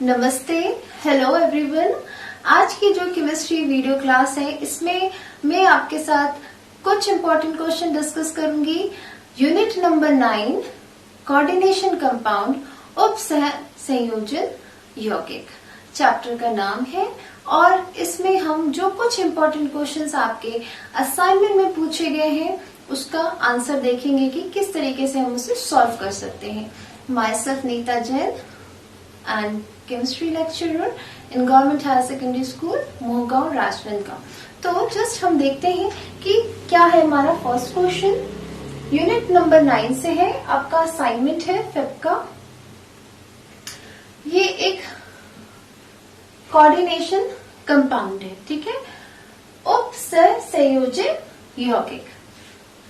नमस्ते, hello everyone. आज की जो केमिस्ट्री वीडियो क्लास है इसमें मैं आपके साथ कुछ इम्पोर्टेंट क्वेश्चन डिस्कस करूंगी। यूनिट नंबर 9 कोऑर्डिनेशन कंपाउंड उप सह संयोजन यौगिक चैप्टर का नाम है और इसमें हम जो कुछ इम्पोर्टेंट क्वेश्चंस आपके असाइनमेंट में पूछे गए हैं उसका आंसर देखेंगे कि किस तरीके से हम उसे सॉल्व कर सकते हैं। Myself Neeta Jain and chemistry lecturer in Government Higher Secondary School, Mohgaon Rajnandgaon. तो जस्ट हम देखते हैं कि क्या है हमारा फर्स्ट क्वेश्चन। यूनिट नंबर 9 से है, आपका असाइनमेंट है फेब का। ये एक कोऑर्डिनेशन कंपाउंड है, ठीक है। उप सह संयोजन यौगिक,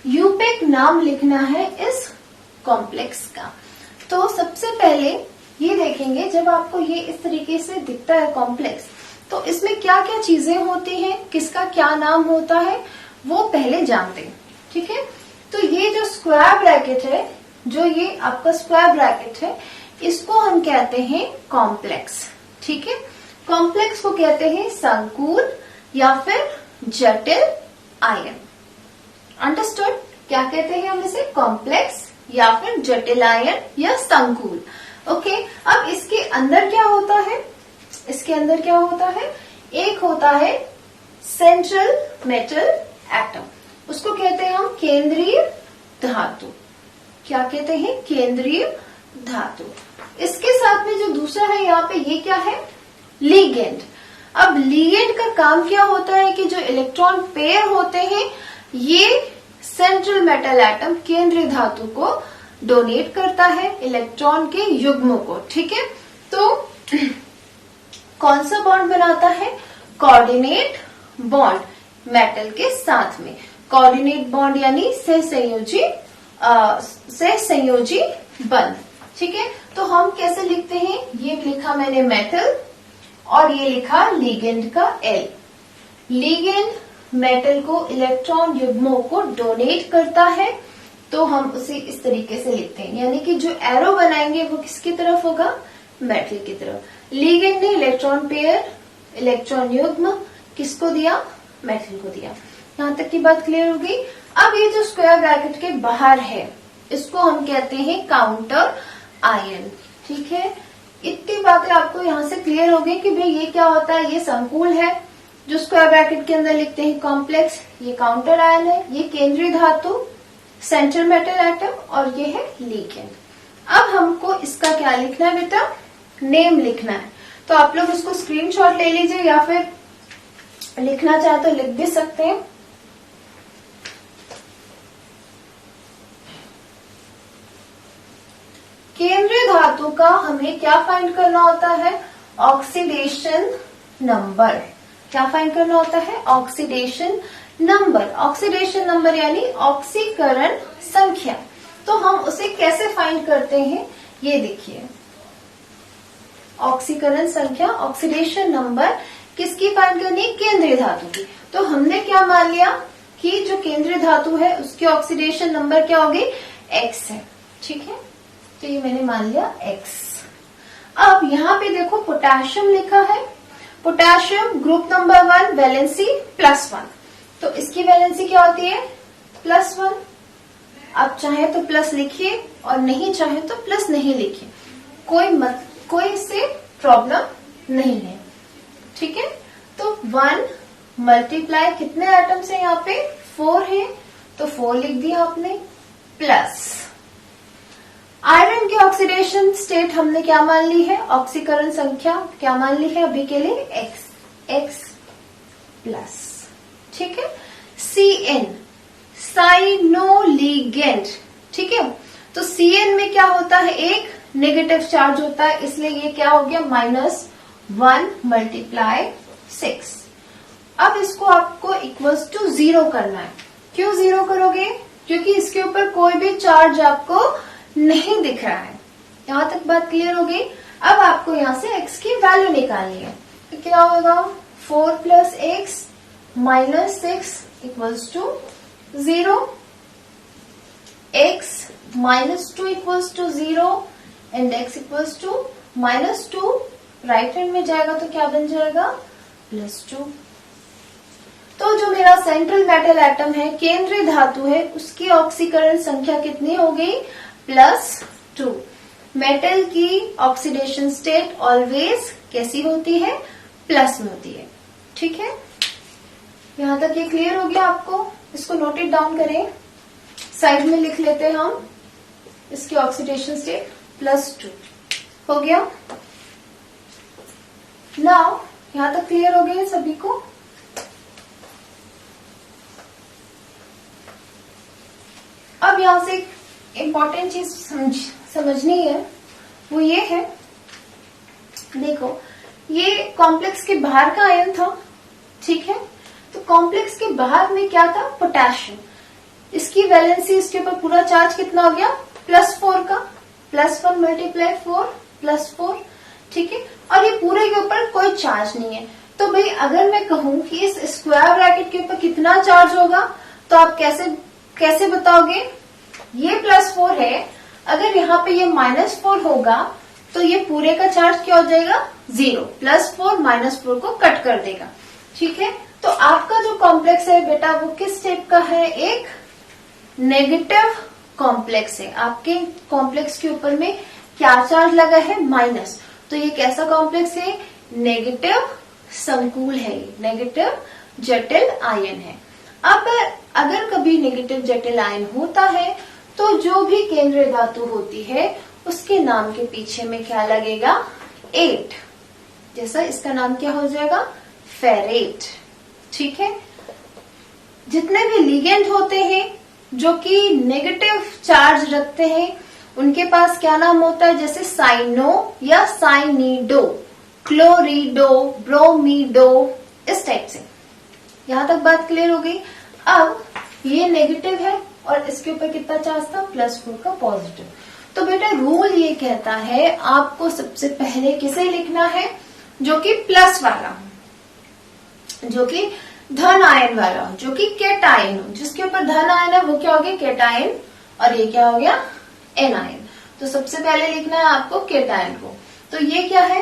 यूपेक नाम लिखना है इस कॉम्प्लेक्स का। तो सबसे पहले ये देखेंगे, जब आपको ये इस तरीके से दिखता है कॉम्प्लेक्स, तो इसमें क्या क्या चीजें होती हैं, किसका क्या नाम होता है वो पहले जानते हैं, ठीक है। तो ये जो स्क्वायर ब्रैकेट है, जो ये आपका स्क्वायर ब्रैकेट है, इसको हम कहते हैं कॉम्प्लेक्स, ठीक है। कॉम्प्लेक्स को कहते हैं संकुल या फिर जटिल आयन। अंडरस्टूड? क्या कहते हैं हम इसे? कॉम्प्लेक्स या फिर जटिल आयन या संकुल। ओके, अब इसके अंदर क्या होता है? इसके अंदर क्या होता है? एक होता है सेंट्रल मेटल एटम, उसको कहते हैं हम केंद्रीय धातु। क्या कहते हैं? केंद्रीय धातु। इसके साथ में जो दूसरा है यहाँ पे, ये क्या है? लिगेंड। अब लिगेंड का काम क्या होता है कि जो इलेक्ट्रॉन पेयर होते हैं ये सेंट्रल मेटल एटम केंद्रीय धातु को डोनेट करता है इलेक्ट्रॉन के युग्मों को, ठीक है। तो कौन सा बॉन्ड बनाता है? कोऑर्डिनेट बॉन्ड मेटल के साथ में। कोऑर्डिनेट बॉन्ड यानी सहसंयोजी बंध, ठीक है। तो हम कैसे लिखते हैं? ये लिखा मैंने मेटल और ये लिखा लिगेंड का एल। लिगेंड मेटल को इलेक्ट्रॉन युग्मों को डोनेट करता है, तो हम उसे इस तरीके से लिखते हैं, यानी कि जो एरो बनाएंगे वो किसकी तरफ होगा? मेटल की तरफ। लिगेंड ने इलेक्ट्रॉन पेयर, इलेक्ट्रॉन युग्म किसको दिया? मेटल को दिया। यहां तक की बात क्लियर हो गई। अब ये जो स्क्वायर ब्रैकेट के बाहर है इसको हम कहते हैं काउंटर आयन, ठीक है। इतनी बातें आपको यहाँ से क्लियर हो गई कि भाई ये क्या होता है। ये संकुल है जो स्क्वायर ब्रैकेट के अंदर लिखते हैं कॉम्प्लेक्स, ये काउंटर आयन है, ये केंद्रीय धातु सेंट्रल मेटल एटम और ये है लिगेंड। अब हमको इसका क्या लिखना है बेटा? नेम लिखना है। तो आप लोग उसको स्क्रीनशॉट ले लीजिए या फिर लिखना चाहे तो लिख भी सकते हैं। केंद्रीय धातु का हमें क्या फाइंड करना होता है? Oxidation number. क्या फाइंड करना होता है? Oxidation number. ऑक्सीडेशन नंबर यानी ऑक्सीकरण संख्या। तो हम उसे कैसे फाइंड करते हैं ये देखिए। ऑक्सीकरण संख्या, ऑक्सीडेशन नंबर किसकी फाइंड करनी है? केंद्रीय धातु की। तो हमने क्या मान लिया कि जो केंद्रीय धातु है उसकी ऑक्सीडेशन नंबर क्या होगी? एक्स है, ठीक है। तो ये मैंने मान लिया एक्स। अब यहाँ पे देखो पोटेशियम लिखा है। Potassium group number 1, valency +1। तो इसकी वैलेंसी क्या होती है? +1। आप चाहे तो प्लस लिखिए और नहीं चाहे तो प्लस नहीं लिखिए, कोई इससे प्रॉब्लम नहीं है, ठीक है। तो 1 मल्टीप्लाई कितने एटम से यहाँ पे? 4 है, तो 4 लिख दिया आपने प्लस। आयरन की ऑक्सीडेशन स्टेट हमने क्या मान ली है? ऑक्सीकरण संख्या क्या मान ली है अभी के लिए? एक्स प्लस, ठीक है। Cn साइनोलिगेंड, ठीक है। तो Cn में क्या होता है? एक नेगेटिव चार्ज होता है, इसलिए ये क्या हो गया? -1 मल्टीप्लाई 6। अब इसको आपको इक्वल्स टू 0 करना है। क्यों 0 करोगे? क्योंकि इसके ऊपर कोई भी चार्ज आपको नहीं दिख रहा है। यहां तक बात क्लियर हो गई। अब आपको यहां से x की वैल्यू निकालनी है, तो क्या होगा? 4 + x -6 = 0, x -2 = 0 and x = -2 right hand में जाएगा तो क्या बन जाएगा +2। तो जो मेरा सेंट्रल मेटल एटम है, केंद्रीय धातु है, उसकी ऑक्सीकरण संख्या कितनी हो गई +2। मेटल की ऑक्सीडेशन स्टेट ऑलवेज कैसी होती है प्लस में होती है। ठीक है, यहां तक ये क्लियर हो गया आपको। इसको नोटेड डाउन करें, साइड में लिख लेते हैं हम इसकी ऑक्सीडेशन स्टेट +2 हो गया। नाउ यहां तक क्लियर हो गया सभी को। अब यहां से एक इम्पॉर्टेंट चीज समझनी है, वो ये है, देखो ये कॉम्प्लेक्स के बाहर का आयन था, ठीक है। तो कॉम्प्लेक्स के बाहर में क्या था पोटेशियम, इसकी वैलेंसी, इसके ऊपर पूरा चार्ज कितना हो गया +4 का, +1 × 4 +4, ठीक है। और ये पूरे के ऊपर कोई चार्ज नहीं है। तो भाई अगर मैं कहूं कि इस स्क्वायर ब्रैकेट के ऊपर कितना चार्ज होगा, तो आप कैसे बताओगे, ये +4 है, अगर यहाँ पे ये -4 होगा तो ये पूरे का चार्ज क्या हो जाएगा 0, +4 -4 को कट कर देगा, ठीक है। तो आपका जो कॉम्प्लेक्स है बेटा वो किस टाइप का है, एक नेगेटिव कॉम्प्लेक्स है। आपके कॉम्प्लेक्स के ऊपर में क्या चार्ज लगा है -, तो ये कैसा कॉम्प्लेक्स है, नेगेटिव संकुल है, नेगेटिव जटिल आयन है। अब अगर कभी नेगेटिव जटिल आयन होता है तो जो भी केंद्रीय धातु होती है उसके नाम के पीछे में क्या लगेगा 8, जैसा इसका नाम क्या हो जाएगा फेरेट, ठीक है। जितने भी लिगेंड होते हैं जो कि नेगेटिव चार्ज रखते हैं उनके पास क्या नाम होता है, जैसे साइनो या साइनिडो, क्लोरिडो, ब्रोमीडो, इस टाइप से। यहां तक बात क्लियर हो गई। अब ये नेगेटिव है और इसके ऊपर कितना चार्ज था +4 का पॉजिटिव। तो बेटा रूल ये कहता है आपको सबसे पहले किसे लिखना है, जो कि प्लस वाला हो, जो कि धन आयन वाला हो, जो कि केटायन हो। जिसके ऊपर धन आयन है वो क्या हो गया केटायन, और ये क्या हो गया एनायन। तो सबसे पहले लिखना है आपको केटायन को। तो ये क्या है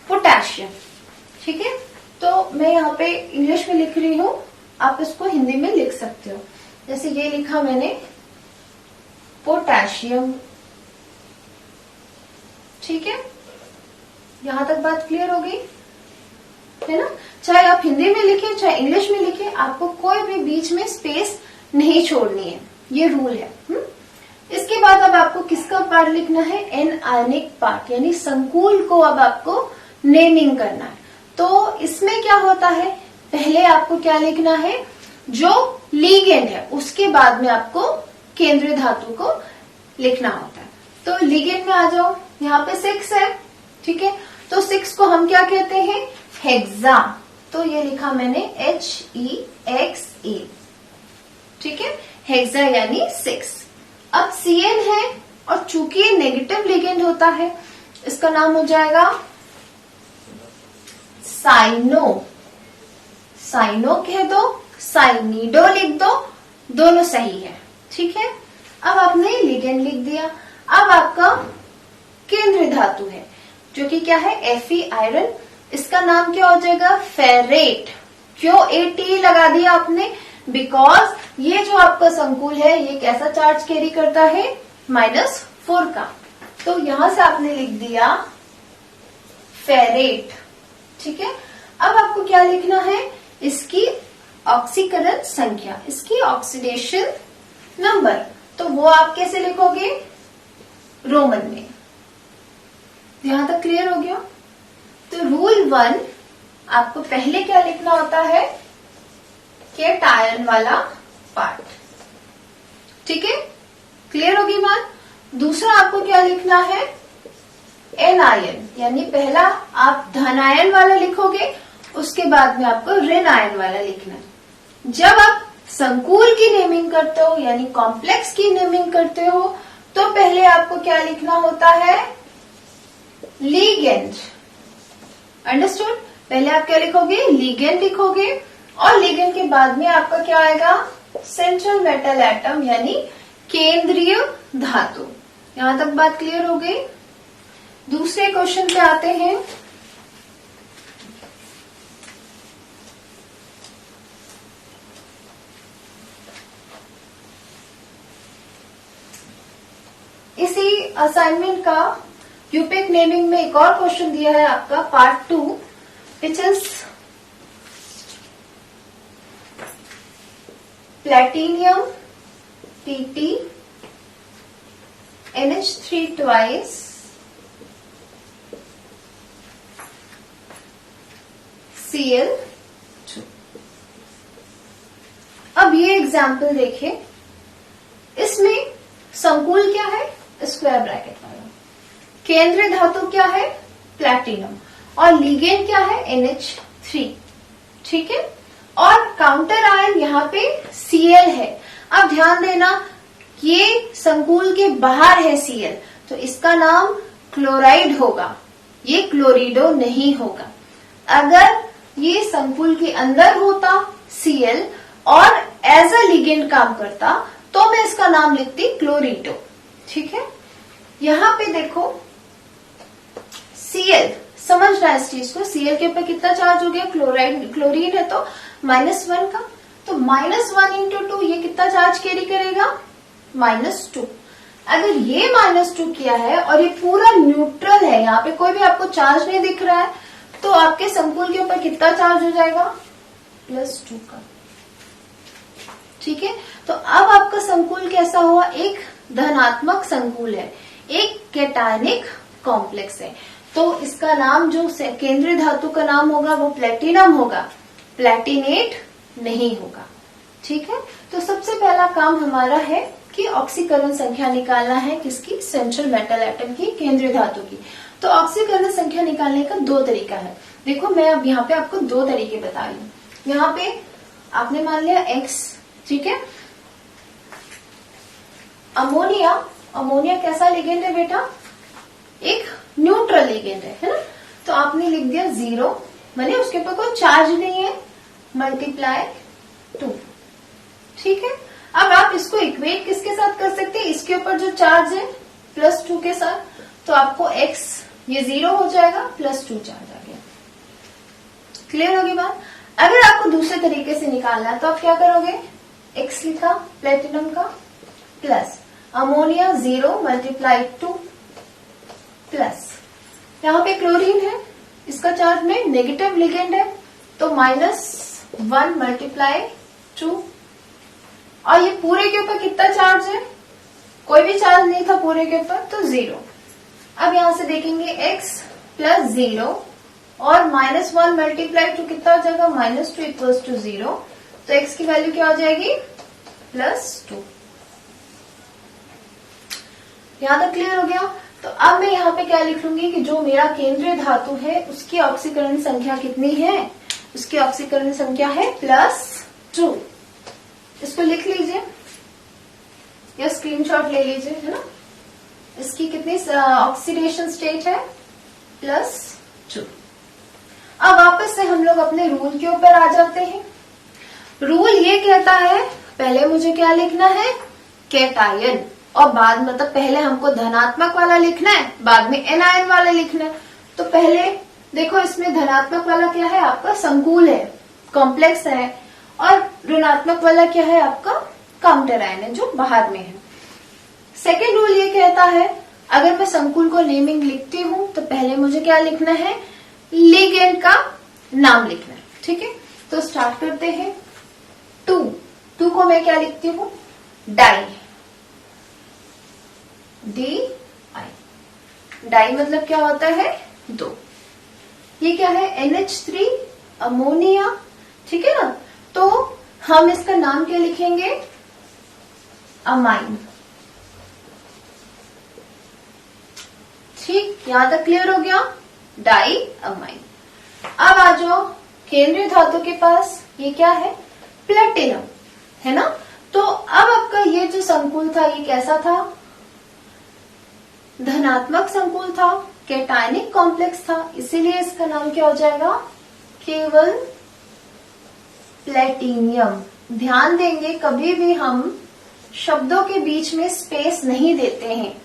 पोटेशियम, ठीक है। तो मैं यहाँ पे इंग्लिश में लिख रही हूँ, आप इसको हिंदी में लिख सकते हो। जैसे ये लिखा मैंने पोटेशियम, ठीक है। यहां तक बात क्लियर हो गई है ना। चाहे आप हिंदी में लिखे चाहे इंग्लिश में लिखे, आपको कोई भी बीच में स्पेस नहीं छोड़नी है, ये रूल है। इसके बाद अब आपको किसका पार्ट लिखना है, एन आयनिक पार्ट, यानी संकुल को अब आपको नेमिंग करना है। तो इसमें क्या होता है, पहले आपको क्या लिखना है, जो लिगेंड है उसके बाद में आपको केंद्रीय धातु को लिखना होता है। तो लिगेंड में आ जाओ, यहाँ पे 6 है, ठीक है। तो 6 को हम क्या कहते हैं हेक्सा, तो ये लिखा मैंने HEXA, ठीक है, हेक्सा यानी 6। अब Cn है और चूंकि ये नेगेटिव लिगेंड होता है इसका नाम हो जाएगा साइनो, साइनो कह दो, साइनिडो लिख दो, दोनों सही है, ठीक है। अब आपने लिगेंड लिख दिया। अब आपका केंद्रीय धातु है जो कि क्या है Fe आयरन, इसका नाम क्या हो जाएगा फेरेट। क्यों AT लगा दिया आपने, बिकॉज ये जो आपका संकुल है ये कैसा चार्ज कैरी करता है -4 का। तो यहां से आपने लिख दिया फेरेट, ठीक है। अब आपको क्या लिखना है, इसकी ऑक्सीकरण संख्या, इसकी ऑक्सीडेशन नंबर। तो वो आप कैसे लिखोगे रोमन में। यहां तक क्लियर हो गया। तो रूल 1 आपको पहले क्या लिखना होता है, केटायन वाला पार्ट, ठीक है, क्लियर होगी बात। दूसरा आपको क्या लिखना है एनायन, यानी पहला आप धनायन वाला लिखोगे, उसके बाद में आपको ऋण आयन वाला लिखना है। जब आप संकुल की नेमिंग करते हो यानी कॉम्प्लेक्स की नेमिंग करते हो तो पहले आपको क्या लिखना होता है लिगेंड, अंडरस्टूड। पहले आप क्या लिखोगे लिगेंड लिखोगे, और लिगेंड के बाद में आपका क्या आएगा सेंट्रल मेटल एटम यानी केंद्रीय धातु। यहां तक बात क्लियर हो गई। दूसरे क्वेश्चन पे आते हैं। इसी असाइनमेंट का यूपेक नेमिंग में एक और क्वेश्चन दिया है आपका part 2, which is platinum Pt NH3 twice Cl2। अब ये एग्जाम्पल देखिए, इसमें संकुल क्या है, स्क्वायर ब्रैकेट वाला, केंद्रीय धातु क्या है, प्लैटिनम, और लिगेंड क्या है, NH3, ठीक है। और काउंटर आयन यहाँ पे Cl है। अब ध्यान देना, ये संकुल के बाहर है Cl, तो इसका नाम क्लोराइड होगा, ये क्लोरिडो नहीं होगा। अगर ये संकुल के अंदर होता Cl और एज अ लिगेंड काम करता तो मैं इसका नाम लिखती क्लोरिडो, ठीक है। यहां पे देखो Cl, समझना इस चीज को, Cl के ऊपर कितना चार्ज हो गया, क्लोराइड, क्लोरीन है तो -1 का, तो -1 इंटू 2 ये कितना चार्ज कैरी करेगा, -2। अगर ये -2 किया है और ये पूरा न्यूट्रल है, यहाँ पे कोई भी आपको चार्ज नहीं दिख रहा है, तो आपके संकुल के ऊपर कितना चार्ज हो जाएगा, +2 का, ठीक है। तो अब आपका संकुल कैसा हुआ, एक धनात्मक संकुल है, एक कैटायनिक कॉम्प्लेक्स है, तो इसका नाम जो केंद्रीय धातु का नाम होगा वो प्लेटिनम होगा, प्लेटिनेट नहीं होगा, ठीक है। तो सबसे पहला काम हमारा है कि ऑक्सीकरण संख्या निकालना है, किसकी, सेंट्रल मेटल एटम की, केंद्रीय धातु की। तो ऑक्सीकरण संख्या निकालने का 2 तरीका है। देखो मैं अब यहाँ पे आपको 2 तरीके बता रही हूँ। यहाँ पे आपने मान लिया X, ठीक है। अमोनिया, अमोनिया कैसा लिगेंड है बेटा, एक न्यूट्रल लिगेंड है ना, तो आपने लिख दिया 0, माने उसके ऊपर कोई चार्ज नहीं है, मल्टीप्लाई 2, ठीक है। अब आप इसको इक्वेट किसके साथ कर सकते हैं, इसके ऊपर जो चार्ज है +2 के साथ, तो आपको X ये 0 हो जाएगा, +2 चार्ज आ गया। क्लियर होगी बात। अगर आपको दूसरे तरीके से निकालना है तो आप क्या करोगे, X लिखा प्लेटिनम का, प्लस अमोनिया 0 मल्टीप्लाई 2, प्लस यहाँ पे क्लोरीन है, इसका चार्ज में नेगेटिव लिगेंड है, तो -1 मल्टीप्लाई 2, और ये पूरे के ऊपर कितना चार्ज है, कोई भी चार्ज नहीं था पूरे के ऊपर, तो 0। अब यहां से देखेंगे X + 0 और -1 मल्टीप्लाई 2 कितना हो जाएगा, -2 इक्वल्स टू 0, तो X की वैल्यू क्या हो जाएगी, +2। यहां तक क्लियर हो गया। तो अब मैं यहाँ पे क्या लिख लूंगी कि जो मेरा केंद्रीय धातु है उसकी ऑक्सीकरण संख्या कितनी है, उसकी ऑक्सीकरण संख्या है +2। इसको लिख लीजिए या स्क्रीनशॉट ले लीजिए, है ना। इसकी कितनी ऑक्सीडेशन स्टेट है, +2। अब वापस से हम लोग अपने रूल के ऊपर आ जाते हैं। रूल ये कहता है पहले मुझे क्या लिखना है, कैटायन, और बाद मतलब पहले हमको धनात्मक वाला लिखना है, बाद में एनायन वाला लिखना है। तो पहले देखो इसमें धनात्मक वाला क्या है, आपका संकुल है, कॉम्प्लेक्स है, और ऋणात्मक वाला क्या है, आपका काउंटर आयन है जो बाहर में है। सेकेंड रूल ये कहता है अगर मैं संकुल को नेमिंग लिखती हूं तो पहले मुझे क्या लिखना है, लिगेंड का नाम लिखना है, ठीक है। तो स्टार्ट करते हैं। 2 को मैं क्या लिखती हूं, डाई, DI, डाई मतलब क्या होता है, 2। ये क्या है, NH3 अमोनिया, ठीक है ना। तो हम इसका नाम क्या लिखेंगे, अमाइन, ठीक। यहां तक क्लियर हो गया, डाई अमाइन। अब आ जाओ केंद्रीय धातु के पास, ये क्या है, प्लेटिनम, है ना। तो अब आपका ये जो संकुल था ये कैसा था, धनात्मक संकुल था, कैटायनिक कॉम्प्लेक्स था, इसीलिए इसका नाम क्या हो जाएगा, केवल प्लेटिनियम। ध्यान देंगे कभी भी हम शब्दों के बीच में स्पेस नहीं देते हैं,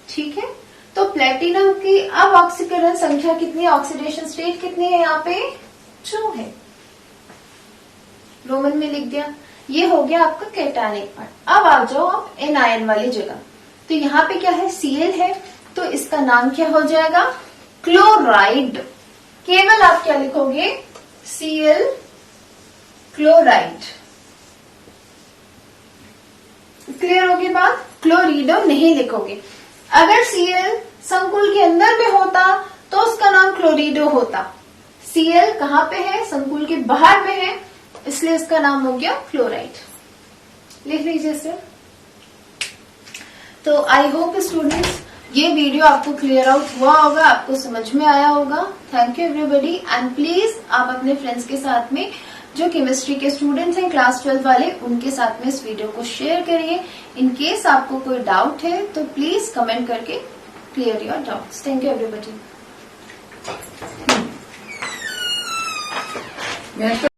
ठीक है। तो प्लेटिनम की अब ऑक्सीकरण संख्या कितनी है, ऑक्सीडेशन स्टेट कितनी है, यहाँ पे 2 है, रोमन में लिख दिया। ये हो गया आपका कैटायनिक पार्ट। अब आ जाओ आप एनायन वाली जगह। तो यहाँ पे क्या है, Cl है, तो इसका नाम क्या हो जाएगा, क्लोराइड। केवल आप क्या लिखोगे, Cl क्लोराइड। क्लियर होगी बात, क्लोरीडो नहीं लिखोगे। अगर Cl संकुल के अंदर में होता तो उसका नाम क्लोरीडो होता। Cl कहाँ पे है, संकुल के बाहर में है, इसलिए इसका नाम हो गया क्लोराइड। लिख लीजिए इसे। तो आई होप स्टूडेंट्स ये वीडियो आपको क्लियर आउट हुआ होगा, आपको समझ में आया होगा। Thank you everybody, and please आप अपने फ्रेंड्स के साथ में जो केमिस्ट्री के स्टूडेंट्स हैं क्लास 12 वाले, उनके साथ में इस वीडियो को शेयर करिए। इन केस आपको कोई डाउट है तो प्लीज कमेंट करके clear your doubts. Thank you everybody.